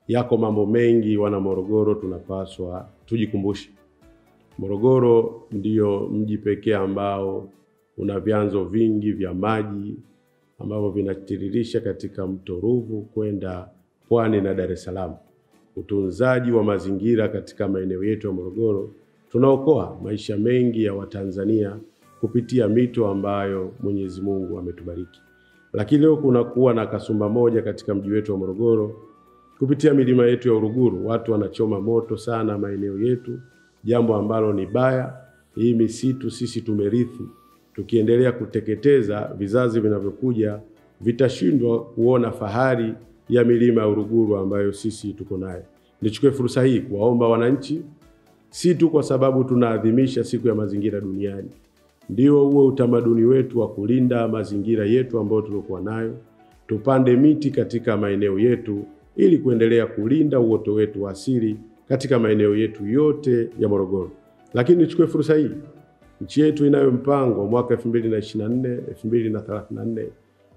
Yako mambo mengi wana Morogoro tunapaswa tujikumbushe. Morogoro ndio mji pekee ambao una vyanzo vingi vya maji ambavyo vinatiririsha katika mto Ruvu kwenda Pwani na Dar es Salaam. Utunzaji wa mazingira katika maeneo yetu ya Morogoro tunaokoa maisha mengi ya Watanzania kupitia mito ambayo Mwenyezi Mungu ametubariki. Lakini leo kunakuwa na kasumba moja katika mji wetu wa Morogoro. Kupitia milima yetu ya Uruguru watu wanachoma moto sana maeneo yetu, jambo ambalo ni baya. Hii misitu sisi tumerithi. Tukiendelea kuteketeza, vizazi vinavyokuja vitashindwa kuona fahari ya milima ya Uruguru ambayo sisi tuko nayo. Nichukue fursa hii kuwaomba wananchi, si tu kwa sababu tunaadhimisha siku ya mazingira duniani, ndio uwe utamaduni wetu wa kulinda mazingira yetu ambayo tulikuwa nayo. Tupande miti katika maeneo yetu ili kuendelea kulinda uoto wetu wa asili katika maeneo yetu yote ya Morogoro. Lakini nichukue fursa hii, nchi yetu inayo mpango mwaka 2024 2034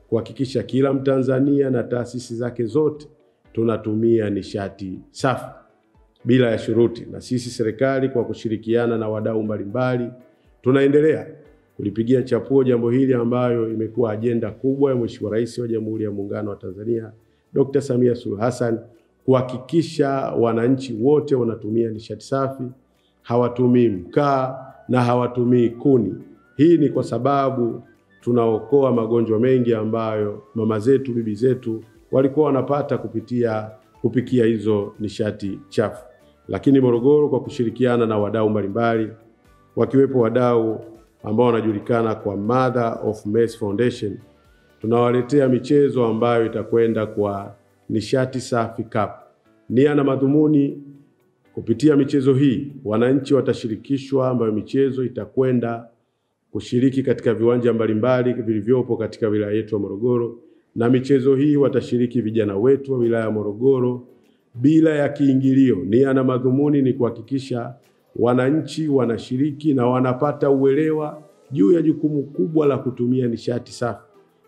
kuhakikisha kila Mtanzania na taasisi zake zote tunatumia nishati safi bila ya shuruti. Na sisi serikali kwa kushirikiana na wadau mbalimbali tunaendelea kulipigia chapuo jambo hili ambayo imekuwa ajenda kubwa ya Mheshimiwa Rais wa Jamhuri ya Muungano wa Tanzania Dr. Samia Suluhu Hassan, kuhakikisha wananchi wote wanatumia nishati safi, hawatumii mkaa na hawatumii kuni. Hii ni kwa sababu tunaokoa magonjwa mengi ambayo mama zetu, bibi zetu walikuwa wanapata kupikia hizo nishati chafu. Lakini Morogoro kwa kushirikiana na wadau mbalimbali, wakiwepo wadau ambao wanajulikana kwa Mother of Maize Foundation, tunawaletea michezo ambayo itakwenda kwa nishati safi cup. Nia na madhumuni kupitia michezo hii wananchi watashirikishwa, ambayo michezo itakwenda kushiriki katika viwanja mbalimbali vilivyopo katika wilaya yetu ya Morogoro, na michezo hii watashiriki vijana wetu wa wilaya ya Morogoro bila ya kiingilio. Nia na madhumuni ni kuhakikisha wananchi wanashiriki na wanapata uelewa juu ya jukumu kubwa la kutumia nishati safi.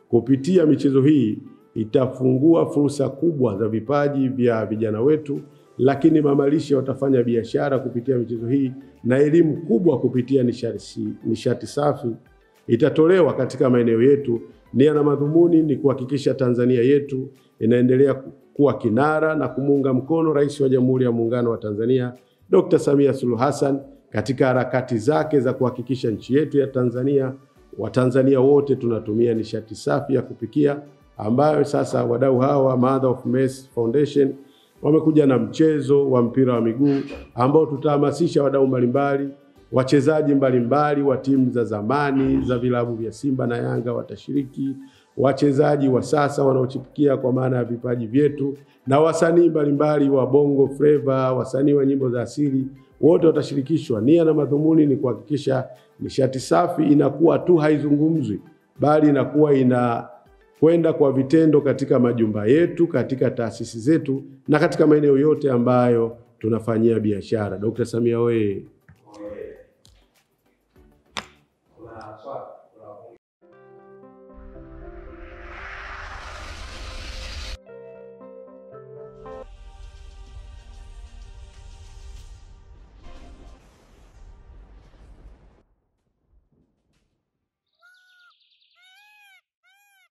Kupitia michezo hii itafungua fursa kubwa za vipaji vya vijana wetu, lakini mamalishe watafanya biashara kupitia michezo hii, na elimu kubwa kupitia nishati safi itatolewa katika maeneo yetu. Nia na madhumuni ni kuhakikisha Tanzania yetu inaendelea kuwa kinara na kumuunga mkono Rais wa Jamhuri ya Muungano wa Tanzania Dr. Samia Suluhu Hassan katika harakati zake za kuhakikisha nchi yetu ya Tanzania, Watanzania wote tunatumia nishati safi ya kupikia, ambayo sasa wadau hawa Mother of Maize Foundation wamekuja na mchezo wa mpira wa miguu ambao tutahamasisha wadau mbalimbali, wachezaji mbalimbali wa timu za zamani za vilabu vya Simba na Yanga watashiriki, wachezaji wa sasa wanaochipukia kwa maana ya vipaji vyetu, na wasanii mbalimbali wa Bongo Flava, wasanii wa nyimbo za asili, wote watashirikishwa. Nia na madhumuni ni kuhakikisha nishati safi inakuwa tu haizungumzwi, bali inakuwa inakwenda kwa vitendo katika majumba yetu, katika taasisi zetu na katika maeneo yote ambayo tunafanyia biashara. Dr. Samia oye!